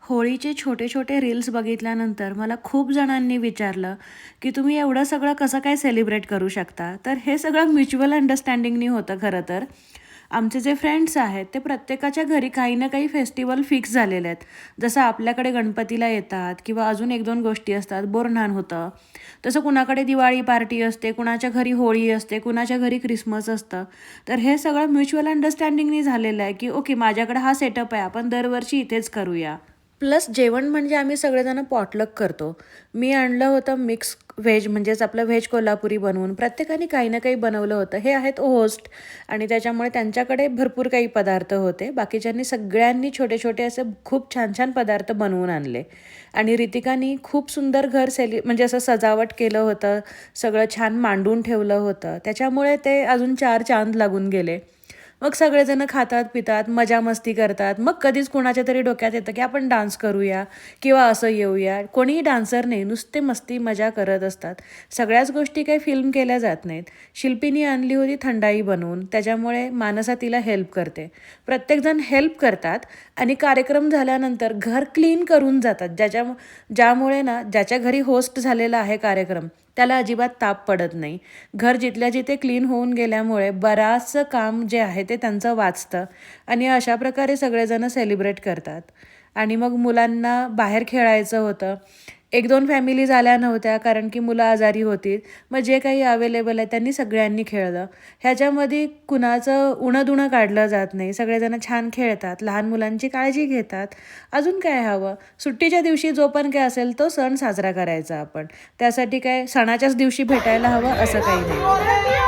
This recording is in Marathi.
होळीचे छोटे-छोटे रील्स बघितल्यानंतर मला खूप जणांनी विचारलं, की तुम्ही एवढं सगळं कसं काय सेलिब्रेट करू शकता? तर हे सगळं म्युच्युअल अंडरस्टँडिंगनी होतं खरं तर. आमचे जे फ्रेंड्स आहेत, ते प्रत्येकाच्या घरी काही ना काही फेस्टिवल फिक्स झालेले आहेत. जसं आपल्याकडे गणपतीला येतात किंवा अजून 1-2 गोष्टी असतात, बोरन्हाण होतं. तसं कुणाकडे दिवाळी पार्टी असते, कुणाच्या घरी होळी असते, कुणाच्या घरी क्रिसमस असतं. तर हे सगळं म्युच्युअल अंडरस्टँडिंगनी झालेलं आहे, की ओके माझ्याकडे हा सेटअप आहे, आपण दरवर्षी इथेच करूया. प्लस जेवण म्हणजे आम्ही सगळेजण पॉटलक करतो. मी आणलं होतं मिक्स व्हेज म्हणजेच आपलं व्हेज कोल्हापुरी बनवून. प्रत्येकाने काही ना काही बनवलं होतं. हे आहेत होस्ट आणि त्याच्यामुळे त्यांच्याकडे भरपूर काही पदार्थ होते. बाकीच्यांनी सगळ्यांनी छोटे-छोटे असे खूप छान-छान पदार्थ बनवून आणले आणि रितिकानी खूप सुंदर घर म्हणजे असं सजावट केलं होतं. सगळं छान मांडून ठेवलं होतं. त्याच्यामुळे ते अजून 4 चांद लागून गेले. मग सगळेजण खातात, पितात, मजा-मस्ती करतात. मग कधीच कुणाच्या तरी डोक्यात येतं, की आपण डान्स करूया किंवा असं येऊया. कोणीही डान्सर नाही, नुसते मस्ती मजा करत असतात. सगळ्याच गोष्टी काही फिल्म केल्या जात नाहीत. शिल्पीनी आणली होती थंडाई बनवून, त्याच्यामुळे मानसा तिला हेल्प करते. प्रत्येकजण हेल्प करतात आणि कार्यक्रम झाल्यानंतर घर क्लीन करून जातात. ज्यामुळे ना ज्याच्या घरी होस्ट झालेला आहे कार्यक्रम, त्याला अजिबात ताप पडत नाही. घर जिथल्या जिथे क्लीन होऊन गेल्यामुळे बराचसं काम जे आहे ते त्यांचं वाचतं आणि अशा प्रकारे सगळेजण सेलिब्रेट करतात. आणि मग मुलांना बाहेर खेळायचं होतं. 1-2 फॅमिलीज आल्या नव्हत्या कारण की मुलं आजारी होती. मग जे काही अवेलेबल आहे त्यांनी सगळ्यांनी खेळलं. ह्याच्यामध्ये कुणाचं उणं-दुणं काढलं जात नाही. सगळेजण छान खेळतात, लहान मुलांची काळजी घेतात. अजून काय हवं? सुट्टीच्या दिवशी जो पण काय असेल तो सण साजरा करायचा आपण. त्यासाठी काय सणाच्याच दिवशी भेटायला हवं असं काही नाही.